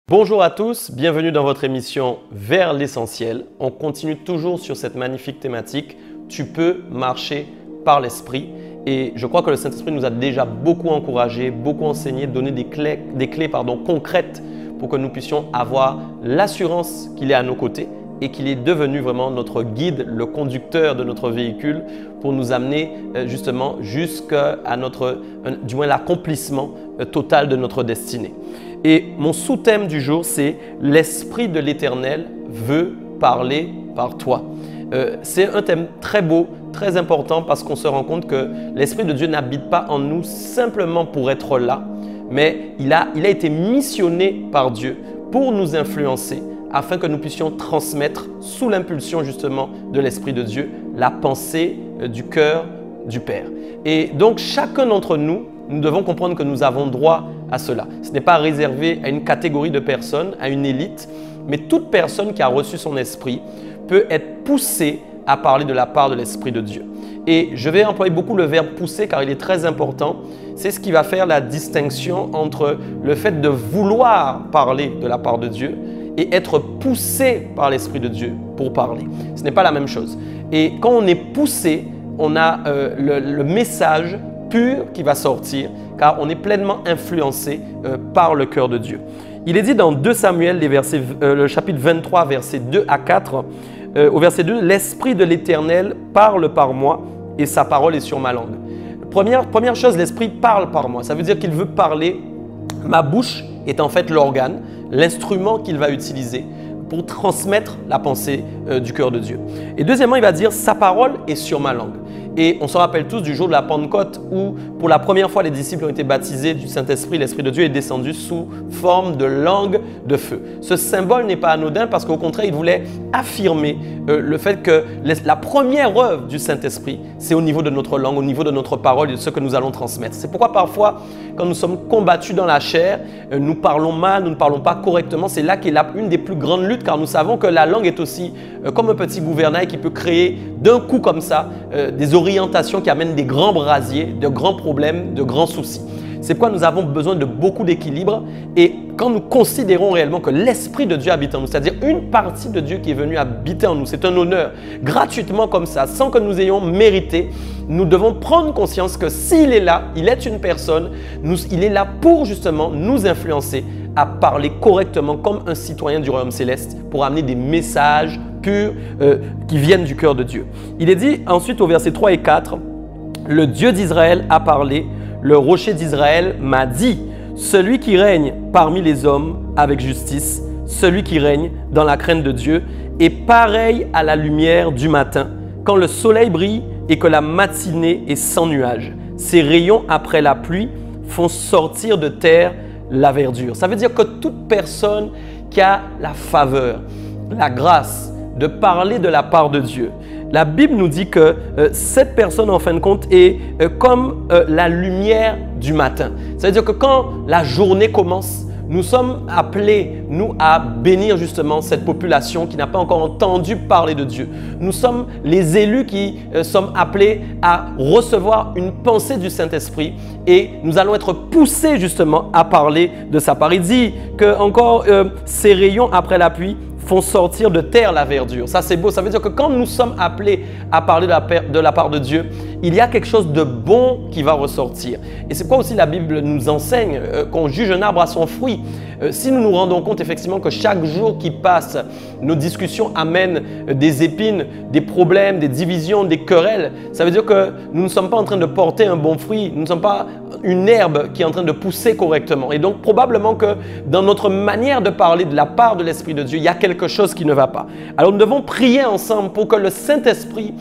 Bonjour à tous, bienvenue dans votre émission Vers l'essentiel. On continue toujours sur cette magnifique thématique. Tu peux marcher par l'Esprit. Et je crois que le Saint-Esprit nous a déjà beaucoup encouragé, beaucoup enseigné, donné des clés concrètes pour que nous puissions avoir l'assurance qu'il est à nos côtés et qu'il est devenu vraiment notre guide, le conducteur de notre véhicule pour nous amener justement jusqu'à l'accomplissement total de notre destinée. Et mon sous-thème du jour, c'est « L'Esprit de l'Éternel veut parler par toi ». C'est un thème très beau, très important parce qu'on se rend compte que l'Esprit de Dieu n'habite pas en nous simplement pour être là, mais il a été missionné par Dieu pour nous influencer afin que nous puissions transmettre sous l'impulsion justement de l'Esprit de Dieu la pensée du cœur du Père. Et donc chacun d'entre nous, nous devons comprendre que nous avons droit à cela. Ce n'est pas réservé à une catégorie de personnes, à une élite, mais toute personne qui a reçu son esprit peut être poussée à parler de la part de l'Esprit de Dieu. Et je vais employer beaucoup le verbe pousser car il est très important. C'est ce qui va faire la distinction entre le fait de vouloir parler de la part de Dieu et être poussé par l'Esprit de Dieu pour parler. Ce n'est pas la même chose. Et quand on est poussé, on a le message pur qui va sortir car on est pleinement influencé par le cœur de Dieu. Il est dit dans 2 Samuel, le chapitre 23, versets 2 à 4, au verset 2, « L'Esprit de l'Éternel parle par moi et sa parole est sur ma langue. » Première chose, l'Esprit parle par moi. Ça veut dire qu'il veut parler. Ma bouche est en fait l'organe, l'instrument qu'il va utiliser pour transmettre la pensée du cœur de Dieu. Et deuxièmement, il va dire « Sa parole est sur ma langue ». Et on se rappelle tous du jour de la Pentecôte où pour la première fois les disciples ont été baptisés du Saint-Esprit. L'Esprit de Dieu est descendu sous forme de langue de feu. Ce symbole n'est pas anodin parce qu'au contraire, il voulait affirmer le fait que la première œuvre du Saint-Esprit, c'est au niveau de notre langue, au niveau de notre parole et de ce que nous allons transmettre. C'est pourquoi parfois, quand nous sommes combattus dans la chair, nous parlons mal, nous ne parlons pas correctement. C'est là qu'est une des plus grandes luttes car nous savons que la langue est aussi comme un petit gouvernail qui peut créer d'un coup comme ça des orientations qui amènent des grands brasiers, de grands problèmes, de grands soucis. C'est pourquoi nous avons besoin de beaucoup d'équilibre et quand nous considérons réellement que l'Esprit de Dieu habite en nous, c'est-à-dire une partie de Dieu qui est venue habiter en nous, c'est un honneur, gratuitement comme ça, sans que nous ayons mérité, nous devons prendre conscience que s'il est là, il est une personne, il est là pour justement nous influencer à parler correctement comme un citoyen du royaume céleste pour amener des messages purs qui viennent du cœur de Dieu. Il est dit ensuite au verset 3 et 4, « Le Dieu d'Israël a parlé, le rocher d'Israël m'a dit, celui qui règne parmi les hommes avec justice, celui qui règne dans la crainte de Dieu est pareil à la lumière du matin, quand le soleil brille et que la matinée est sans nuage. Ses rayons après la pluie font sortir de terre la verdure. » Ça veut dire que toute personne qui a la faveur, la grâce de parler de la part de Dieu, la Bible nous dit que cette personne en fin de compte est comme la lumière du matin. Ça veut dire que quand la journée commence, nous sommes appelés, nous, à bénir justement cette population qui n'a pas encore entendu parler de Dieu. Nous sommes les élus qui sommes appelés à recevoir une pensée du Saint-Esprit et nous allons être poussés justement à parler de sa part. Il dit que encore ces rayons après la pluie font sortir de terre la verdure. Ça, c'est beau. Ça veut dire que quand nous sommes appelés à parler de la part de Dieu, il y a quelque chose de bon qui va ressortir. Et c'est pourquoi aussi la Bible nous enseigne qu'on juge un arbre à son fruit. Si nous nous rendons compte effectivement que chaque jour qui passe, nos discussions amènent des épines, des problèmes, des divisions, des querelles, ça veut dire que nous ne sommes pas en train de porter un bon fruit. Nous ne sommes pas une herbe qui est en train de pousser correctement. Et donc probablement que dans notre manière de parler de la part de l'Esprit de Dieu, il y a quelque chose qui ne va pas. Alors nous devons prier ensemble pour que le Saint-Esprit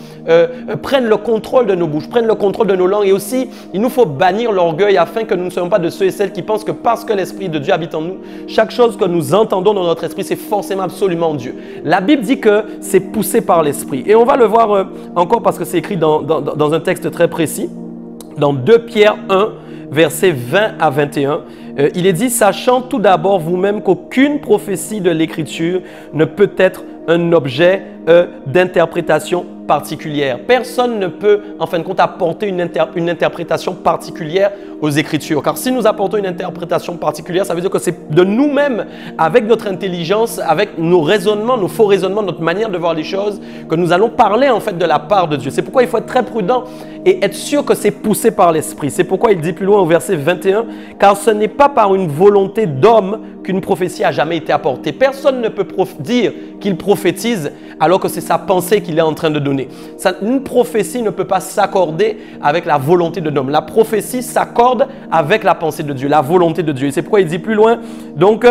prenne le contrôle de nos bouches, prenne le contrôle de nos langues. Et aussi, il nous faut bannir l'orgueil afin que nous ne soyons pas de ceux et celles qui pensent que parce que l'Esprit de Dieu habite en nous, chaque chose que nous entendons dans notre esprit, c'est forcément absolument Dieu. La Bible dit que c'est poussé par l'Esprit. Et on va le voir encore parce que c'est écrit dans un texte très précis. Dans 2 Pierre 1, versets 20 à 21, il est dit « Sachant tout d'abord vous-même qu'aucune prophétie de l'Écriture ne peut être un objet d'interprétation particulière. Personne ne peut, en fin de compte, apporter une interprétation particulière aux Écritures. Car si nous apportons une interprétation particulière, ça veut dire que c'est de nous-mêmes, avec notre intelligence, avec nos raisonnements, nos faux raisonnements, notre manière de voir les choses, que nous allons parler en fait de la part de Dieu. C'est pourquoi il faut être très prudent et être sûr que c'est poussé par l'Esprit. C'est pourquoi il dit plus loin au verset 21, « Car ce n'est pas par une volonté d'homme qu'une prophétie a jamais été apportée. » Personne ne peut dire qu'il prophétise alors que c'est sa pensée qu'il est en train de donner. Une prophétie ne peut pas s'accorder avec la volonté de l'homme. La prophétie s'accorde avec la pensée de Dieu, la volonté de Dieu. Et c'est pourquoi il dit plus loin, donc,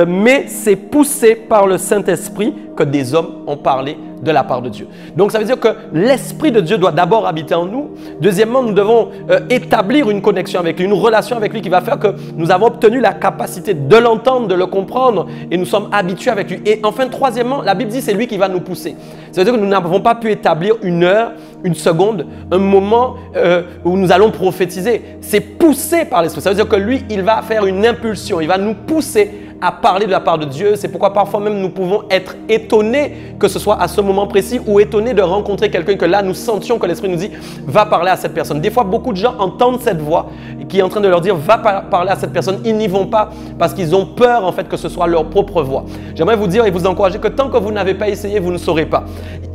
mais c'est poussé par le Saint-Esprit que des hommes ont parlé de la part de Dieu. Donc ça veut dire que l'Esprit de Dieu doit d'abord habiter en nous. Deuxièmement, nous devons établir une connexion avec lui, une relation avec lui qui va faire que nous avons obtenu la capacité de l'entendre, de le comprendre et nous sommes habitués avec lui. Et enfin, troisièmement, la Bible dit c'est lui qui va nous pousser. Ça veut dire que nous n'avons pas pu établir une heure, une seconde, un moment où nous allons prophétiser. C'est poussé par l'Esprit. Ça veut dire que lui, il va faire une impulsion, il va nous pousser à parler de la part de Dieu. C'est pourquoi parfois même nous pouvons être étonnés que ce soit à ce moment précis ou étonnés de rencontrer quelqu'un que là nous sentions que l'Esprit nous dit va parler à cette personne. Des fois beaucoup de gens entendent cette voix qui est en train de leur dire va parler à cette personne. Ils n'y vont pas parce qu'ils ont peur en fait que ce soit leur propre voix. J'aimerais vous dire et vous encourager que tant que vous n'avez pas essayé, vous ne saurez pas.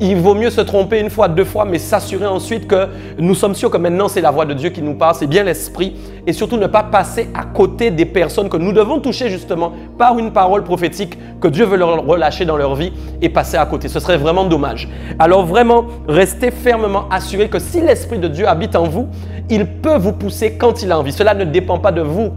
Il vaut mieux se tromper une fois, deux fois, mais s'assurer ensuite que nous sommes sûrs que maintenant c'est la voix de Dieu qui nous parle, c'est bien l'Esprit et surtout ne pas passer à côté des personnes que nous devons toucher justement par une parole prophétique que Dieu veut leur relâcher dans leur vie et passer à côté. Ce serait vraiment dommage. Alors vraiment, restez fermement assurés que si l'Esprit de Dieu habite en vous, il peut vous pousser quand il a envie. Cela ne dépend pas de vous.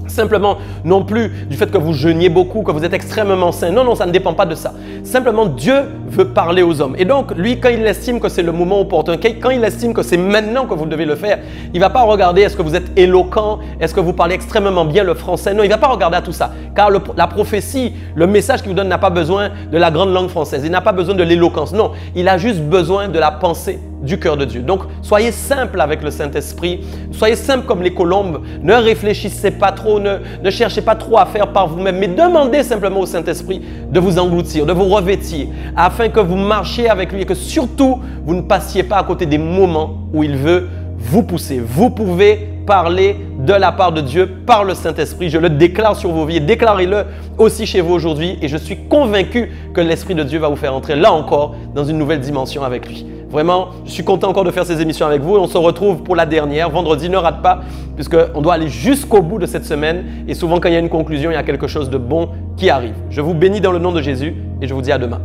Simplement, non plus du fait que vous jeûniez beaucoup, que vous êtes extrêmement saint. Non, non, ça ne dépend pas de ça. Simplement, Dieu veut parler aux hommes. Et donc, lui, quand il estime que c'est le moment opportun, quand il estime que c'est maintenant que vous devez le faire, il ne va pas regarder est-ce que vous êtes éloquent, est-ce que vous parlez extrêmement bien le français. Non, il ne va pas regarder à tout ça. Car la prophétie, le message qu'il vous donne n'a pas besoin de la grande langue française. Il n'a pas besoin de l'éloquence. Non, il a juste besoin de la pensée du cœur de Dieu. Donc, soyez simple avec le Saint-Esprit. Soyez simple comme les colombes. Ne réfléchissez pas trop, ne cherchez pas trop à faire par vous-même, mais demandez simplement au Saint-Esprit de vous engloutir, de vous revêtir, afin que vous marchiez avec lui et que surtout, vous ne passiez pas à côté des moments où il veut vous pousser. Vous pouvez parler de la part de Dieu par le Saint-Esprit. Je le déclare sur vos vies et déclarez-le aussi chez vous aujourd'hui. Et je suis convaincu que l'Esprit de Dieu va vous faire entrer là encore dans une nouvelle dimension avec lui. Vraiment, je suis content encore de faire ces émissions avec vous et on se retrouve pour la dernière. Vendredi, ne rate pas puisqu'on doit aller jusqu'au bout de cette semaine et souvent quand il y a une conclusion, il y a quelque chose de bon qui arrive. Je vous bénis dans le nom de Jésus et je vous dis à demain.